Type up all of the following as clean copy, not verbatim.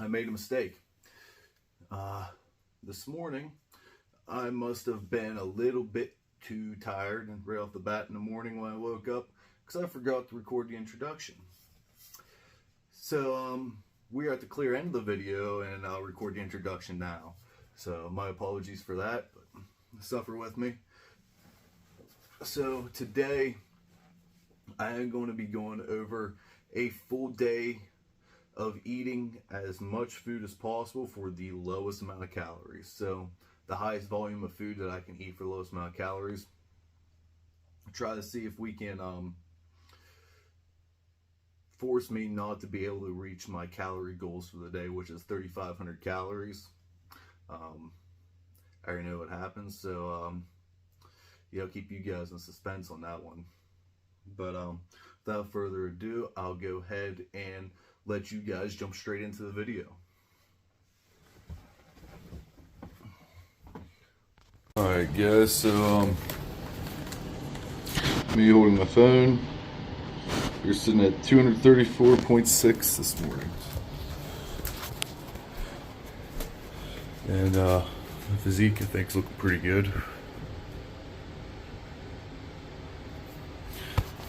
made a mistake. This morning, I must have been a little bit too tired and right off the bat in the morning when I woke up because I forgot to record the introduction. So we're at the clear end of the video and I'll record the introduction now. So my apologies for that, but suffer with me. So today I am going to be going over a full day of eating as much food as possible for the lowest amount of calories. So the highest volume of food that I can eat for the lowest amount of calories. Try to see if we can force me not to be able to reach my calorie goals for the day, which is 3,500 calories. I already know what happens, so keep you guys in suspense on that one. But without further ado, I'll go ahead and let you guys jump straight into the video. Alright guys, so me holding my phone. You're sitting at 234.6 this morning. And the physique I think is looking pretty good.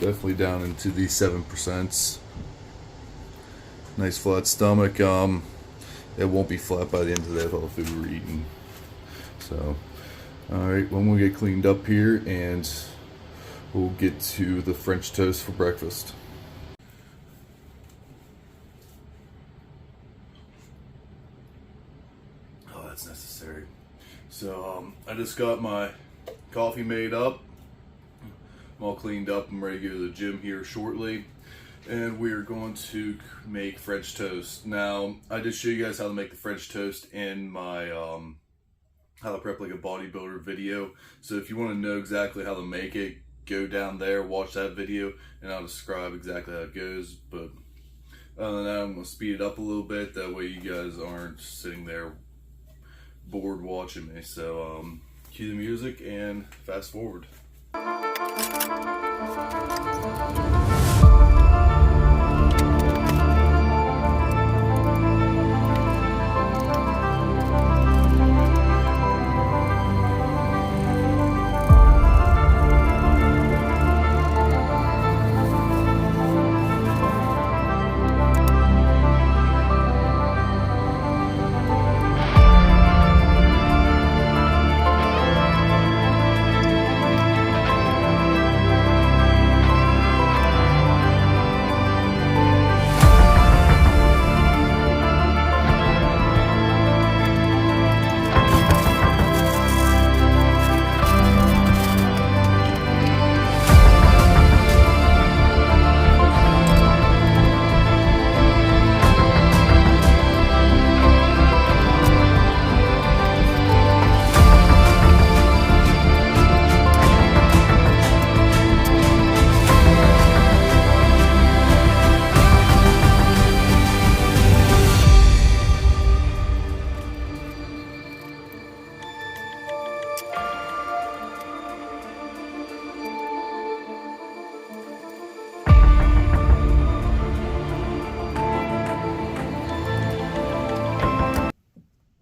Definitely down into the 7%. Nice flat stomach. It won't be flat by the end of the day with all the food we're eating. So, alright, well, I'm going to get cleaned up here and we'll get to the French toast for breakfast. Oh, that's necessary. So, I just got my coffee made up. I'm all cleaned up. I'm ready to go to the gym here shortly. And we're going to make French toast. Now, I did show you guys how to make the French toast in my how to prep like a bodybuilder video. So if you want to know exactly how to make it, go down there, watch that video, and I'll describe exactly how it goes. But other than that, I'm going to speed it up a little bit. That way you guys aren't sitting there bored watching me. So cue the music and fast forward.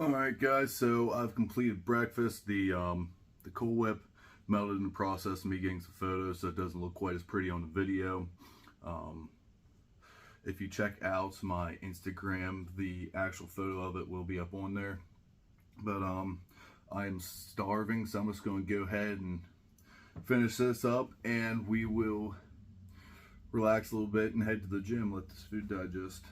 Alright guys, so I've completed breakfast. The Cool Whip melted in the process of me getting some photos, so it doesn't look quite as pretty on the video. If you check out my Instagram, the actual photo of it will be up on there. But I am starving, so I'm just going to go ahead and finish this up, and we will relax a little bit and head to the gym, let this food digest.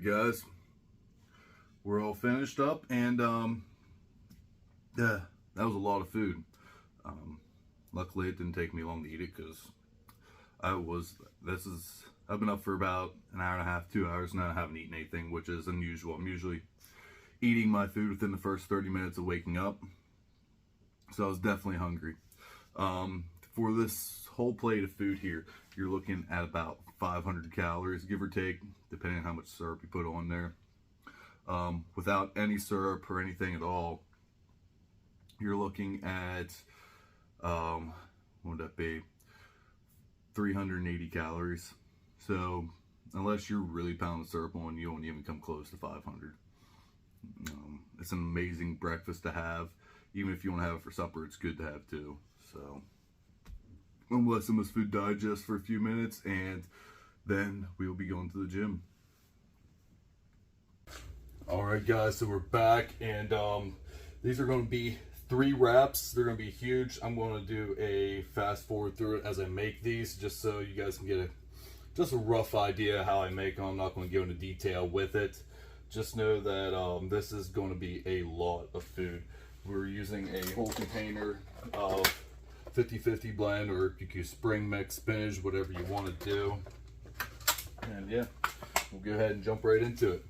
right, guys, we're all finished up, and yeah, that was a lot of food. Luckily it didn't take me long to eat it, because I've been up for about an hour and a half, 2 hours now. I haven't eaten anything, which is unusual. I'm usually eating my food within the first 30 minutes of waking up, so I was definitely hungry. For this whole plate of food here, you're looking at about 500 calories, give or take, depending on how much syrup you put on there. Without any syrup or anything at all, you're looking at, what would that be, 380 calories. So unless you're really pounding syrup on, you don't even come close to 500. It's an amazing breakfast to have. Even if you want to have it for supper, it's good to have too. So I'm gonna let some of this food digest for a few minutes, and then we'll be going to the gym. All right, guys, so we're back, and these are going to be 3 wraps. They're going to be huge. I'm going to do a fast forward through it as I make these, just so you guys can get just a rough idea how I make them. I'm not going to go into detail with it. Just know that this is going to be a lot of food. We're using a whole container of 50-50 blend, or you can use spring mix, spinach, whatever you want to do. And yeah, we'll go ahead and jump right into it.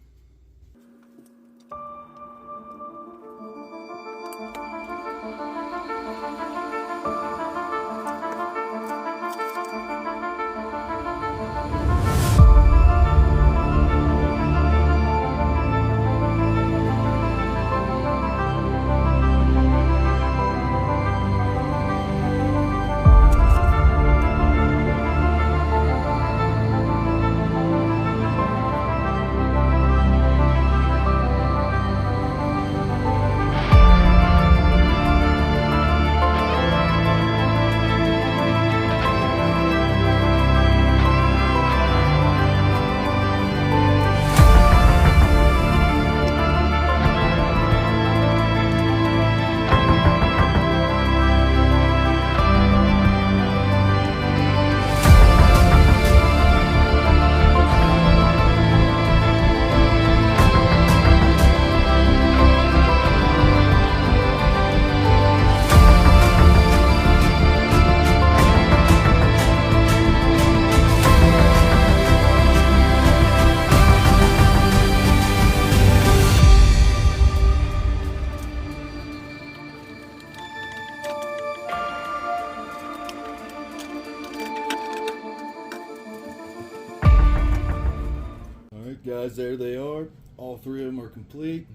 Guys, there they are. All 3 of them are complete,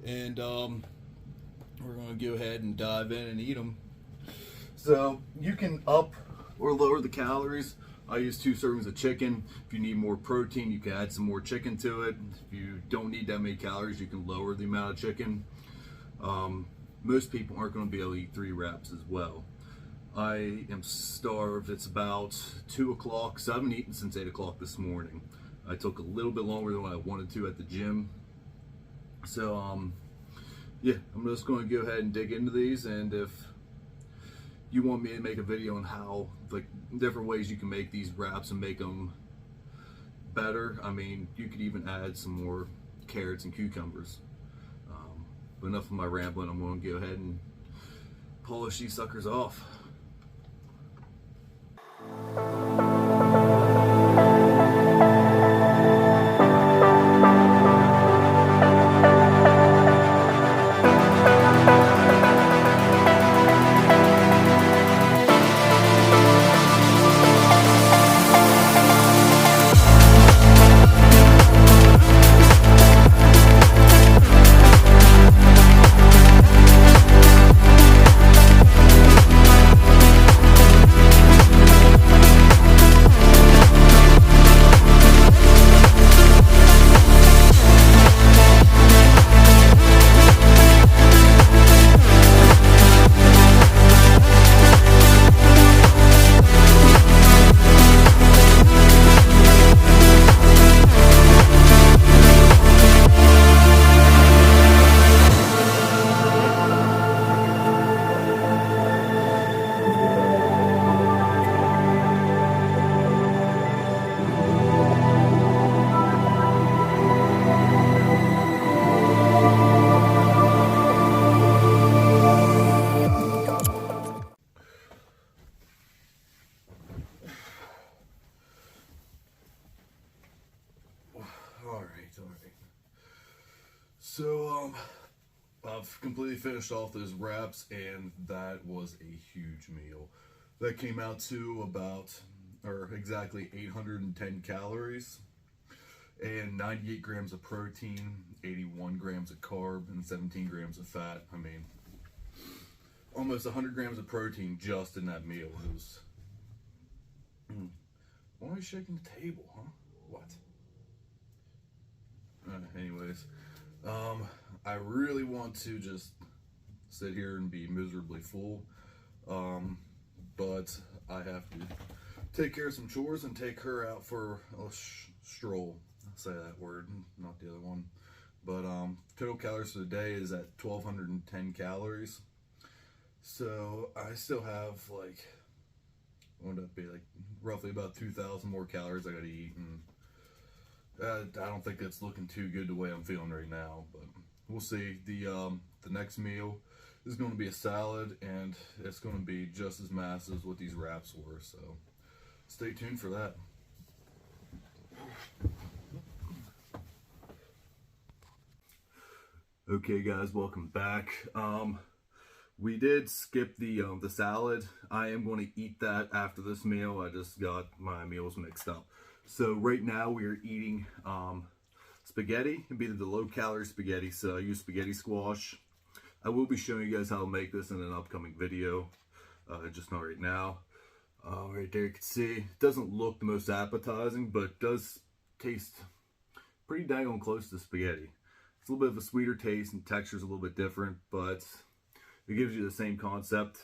and we're going to go ahead and dive in and eat them. So you can up or lower the calories. I use 2 servings of chicken. If you need more protein, you can add some more chicken to it. If you don't need that many calories, you can lower the amount of chicken. Most people aren't going to be able to eat 3 wraps as well. I am starved. It's about 2 o'clock, so I haven't eaten since 8 o'clock this morning. I took a little bit longer than what I wanted to at the gym. So, yeah, I'm just going to go ahead and dig into these, and if you want me to make a video on how, like, different ways you can make these wraps and make them better, I mean, you could even add some more carrots and cucumbers. But enough of my rambling. I'm going to go ahead and polish these suckers off. Alright. So, I've completely finished off those wraps, and that was a huge meal. That came out to exactly 810 calories, and 98 grams of protein, 81 grams of carb, and 17 grams of fat. I mean, almost 100 grams of protein just in that meal. It was... Why are you shaking the table, huh? What? Anyways, I really want to just sit here and be miserably full, but I have to take care of some chores and take her out for a stroll. I'll say that word, not the other one. But total calories for the day is at 1,210 calories. So I still have like, what would that be, like roughly about 2,000 more calories I gotta eat, and I don't think it's looking too good the way I'm feeling right now, but we'll see. The next meal is going to be a salad, and it's going to be just as massive as what these wraps were, so stay tuned for that. Okay guys, welcome back. We did skip the salad. I am going to eat that after this meal. I just got my meals mixed up. So right now we are eating spaghetti. It'd be the low-calorie spaghetti. So I use spaghetti squash. I will be showing you guys how to make this in an upcoming video, just not right now. Right there you can see, it doesn't look the most appetizing, but it does taste pretty daggone close to spaghetti. It's a little bit of a sweeter taste, and texture is a little bit different, but it gives you the same concept.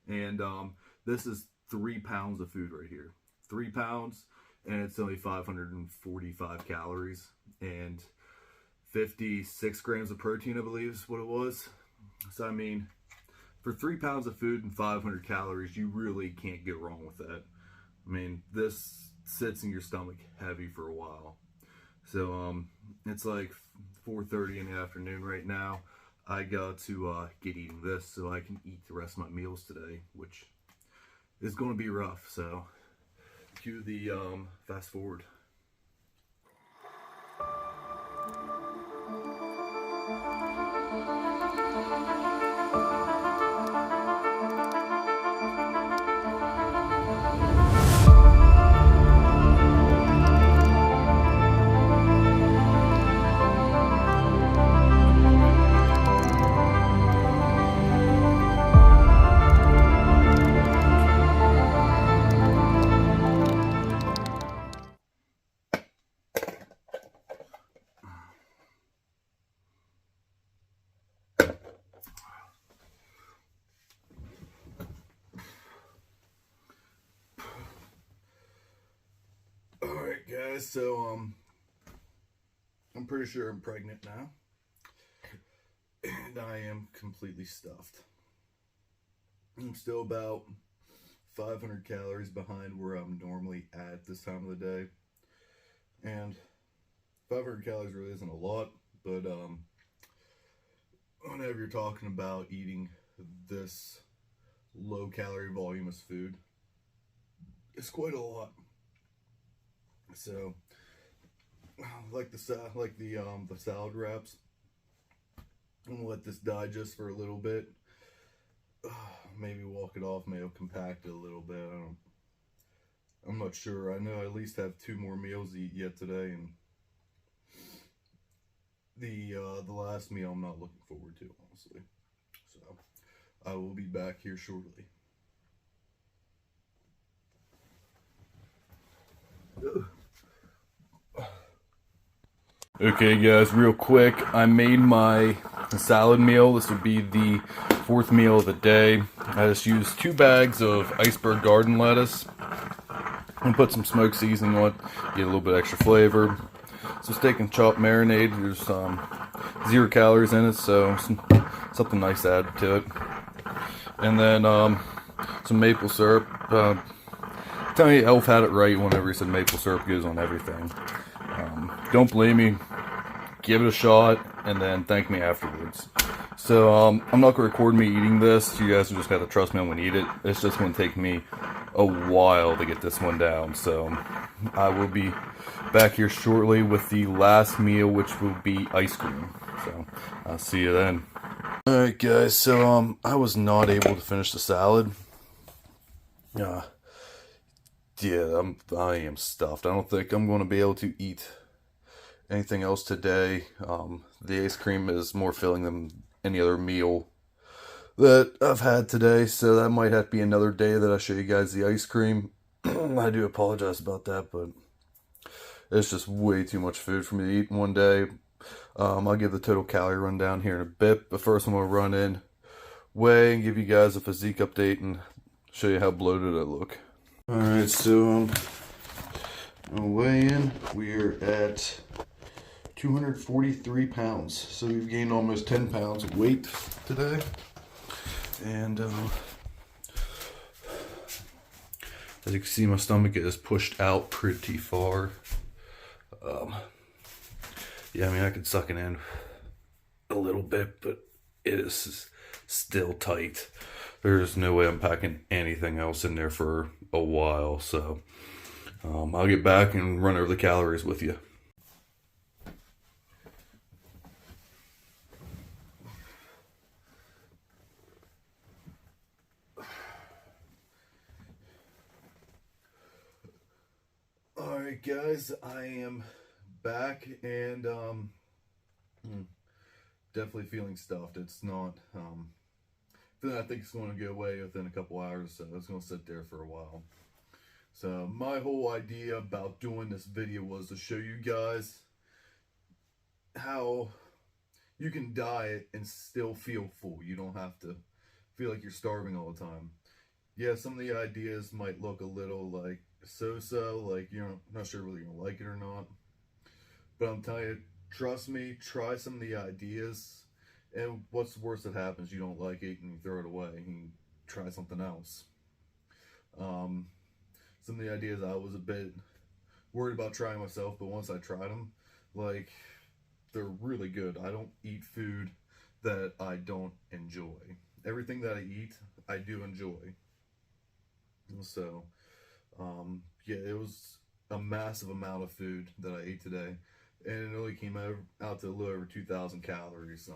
And this is 3 pounds of food right here. 3 pounds, and it's only 545 calories and 56 grams of protein, I believe is what it was. So I mean, for 3 pounds of food and 500 calories, you really can't get wrong with that. I mean, this sits in your stomach heavy for a while. So it's like 4:30 in the afternoon right now. I got to get eating this so I can eat the rest of my meals today, which is going to be rough. So cue the fast forward. Alright guys, so I'm pretty sure I'm pregnant now, and I am completely stuffed. I'm still about 500 calories behind where I'm normally at this time of the day, and 500 calories really isn't a lot, but whenever you're talking about eating this low calorie voluminous food, it's quite a lot. So, like the salad wraps, I'm gonna let this digest for a little bit. Maybe walk it off, maybe compact it a little bit. I'm not sure. I know I at least have 2 more meals to eat yet today, and the last meal I'm not looking forward to, honestly. So I will be back here shortly. Okay guys, real quick, I made my salad meal. This would be the 4th meal of the day. I just used 2 bags of iceberg garden lettuce and put some smoked seasoning on it, get a little bit extra flavor. So steak and chopped marinade, there's 0 calories in it, so something nice to add to it. And then some maple syrup. Tell you, Elf had it right whenever he said maple syrup goes on everything. Don't blame me, give it a shot, and then thank me afterwards. So I'm not going to record me eating this. You guys are just going to trust me when I eat it. It's just going to take me a while to get this one down. So I will be back here shortly with the last meal, which will be ice cream. So I'll see you then. Alright guys, so I was not able to finish the salad. Uh, yeah, I am stuffed. I don't think I'm going to be able to eat anything else today. The ice cream is more filling than any other meal that I've had today, so that might have to be another day that I show you guys the ice cream. I do apologize about that, but it's just way too much food for me to eat in one day. I'll give the total calorie rundown here in a bit, but first I'm going to run in, weigh, and give you guys a physique update and show you how bloated I look. Alright, so weigh in, we're at 243 pounds, so we've gained almost 10 pounds of weight today. And as you can see, my stomach is pushed out pretty far. Yeah, I mean, I could suck it in a little bit, but it is still tight. There's no way I'm packing anything else in there for a while, so I'll get back and run over the calories with you. Alright guys, I am back and definitely feeling stuffed. It's not I think it's going to go away within a couple hours, so it's going to sit there for a while. So my whole idea about doing this video was to show you guys how you can diet and still feel full. You don't have to feel like you're starving all the time. Yeah, some of the ideas might look a little like so-so, like you're not sure whether you're going to like it or not. But I'm telling you, trust me, try some of the ideas. And what's the worst that happens? You don't like it and you throw it away and try something else. Some of the ideas I was a bit worried about trying myself, but once I tried them, like, they're really good. I don't eat food that I don't enjoy. Everything that I eat, I do enjoy. So, yeah, it was a massive amount of food that I ate today, and it only came out to a little over 2,000 calories.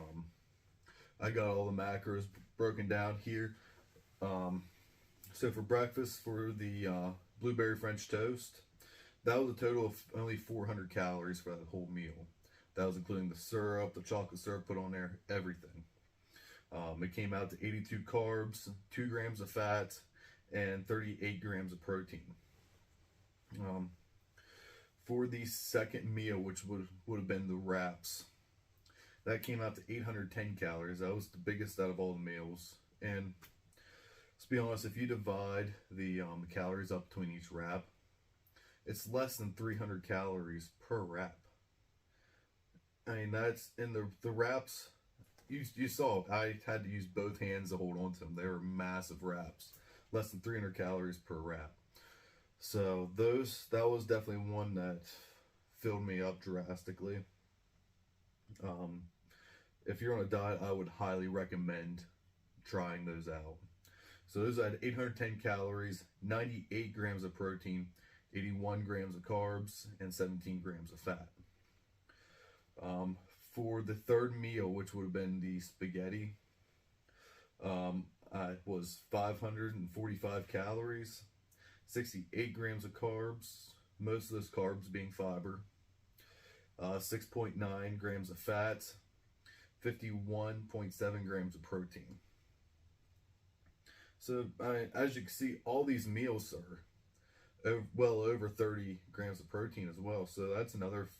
I got all the macros broken down here. So for breakfast, for the blueberry French toast, that was a total of only 400 calories for that whole meal. That was including the syrup, the chocolate syrup put on there, everything. It came out to 82 carbs, 2 grams of fat, and 38 grams of protein. For the second meal, which would have been the wraps, that came out to 810 calories. That was the biggest out of all the meals. And to be honest, if you divide the calories up between each wrap, it's less than 300 calories per wrap. I mean, that's in the wraps. You saw I had to use both hands to hold on to them. They were massive wraps, less than 300 calories per wrap. So that was definitely one that filled me up drastically. If you're on a diet, I would highly recommend trying those out. So those had 810 calories, 98 grams of protein, 81 grams of carbs, and 17 grams of fat. For the third meal, which would have been the spaghetti, I was 545 calories, 68 grams of carbs, most of those carbs being fiber, 6.9 grams of fat, 51.7 grams of protein. So as you can see, all these meals are well over 30 grams of protein as well. So that's another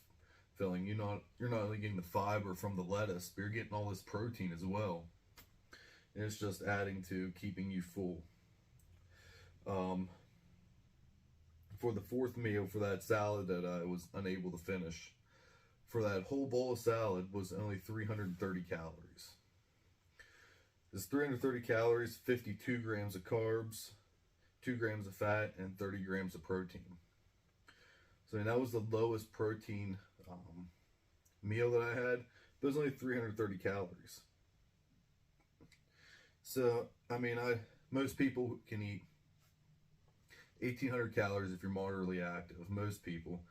filling. You're not only getting the fiber from the lettuce, but you're getting all this protein as well. And it's just adding to keeping you full. For the fourth meal, for that salad that I was unable to finish, for that whole bowl of salad was only 330 calories. This 330 calories, 52 grams of carbs, 2 grams of fat, and 30 grams of protein. So that was the lowest protein meal that I had, but it was only 330 calories. So, I mean, most people can eat 1,800 calories if you're moderately active, most people,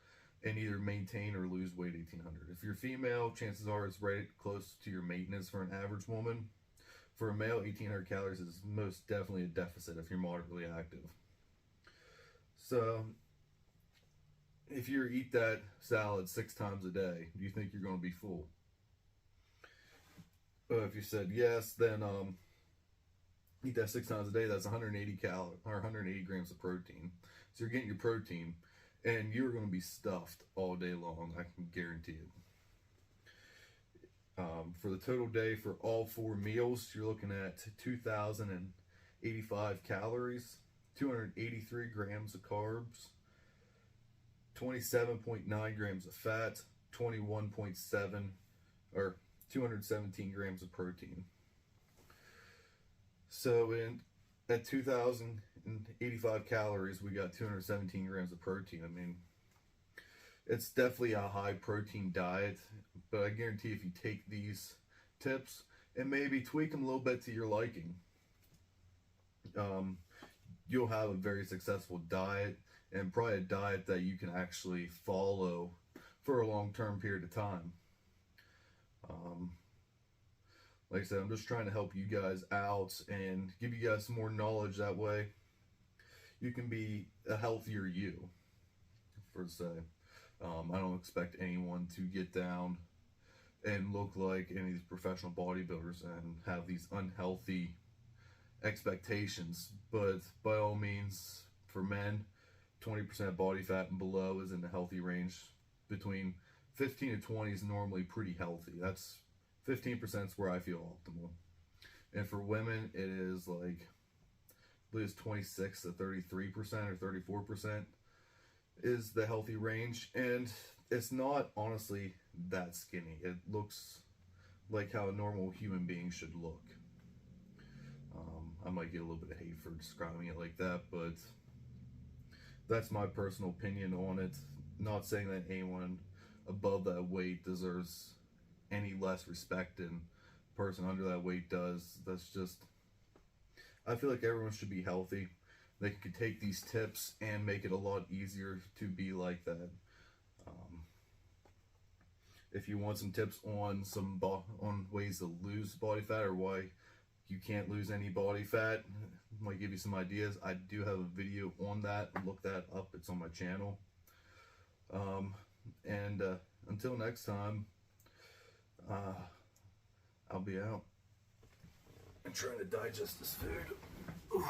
and either maintain or lose weight 1,800. If you're female, chances are it's right close to your maintenance for an average woman. For a male, 1,800 calories is most definitely a deficit if you're moderately active. So, if you eat that salad 6 times a day, do you think you're going to be full? If you said yes, then eat that 6 times a day. That's 180 calories or 180 grams of protein. So you're getting your protein, and you're going to be stuffed all day long. I can guarantee it. For the total day for all 4 meals, you're looking at 2,085 calories, 283 grams of carbs, 27.9 grams of fat, 21.7 or 217 grams of protein. So at 2,085 calories, we got 217 grams of protein. I mean, it's definitely a high protein diet, but I guarantee if you take these tips and maybe tweak them a little bit to your liking, you'll have a very successful diet, and probably a diet that you can actually follow for a long-term period of time. Like I said, I'm just trying to help you guys out and give you guys some more knowledge. That way you can be a healthier you, per se. I don't expect anyone to get down and look like any of these professional bodybuilders and have these unhealthy expectations, but by all means, for men, 20% body fat and below is in the healthy range. Between 15 to 20 is normally pretty healthy. That's 15% is where I feel optimal. And for women, it is like, I believe it's 26 to 33% or 34% is the healthy range. And it's not honestly that skinny. It looks like how a normal human being should look. I might get a little bit of hate for describing it like that, but that's my personal opinion on it. Not saying that anyone above that weight deserves any less respect than a person under that weight does. That's just, I feel like everyone should be healthy. They could take these tips and make it a lot easier to be like that. If you want some tips on on ways to lose body fat, or why you can't lose any body fat, I might give you some ideas. I do have a video on that. Look that up. It's on my channel. Until next time, I'll be out and trying to digest this food. Ooh.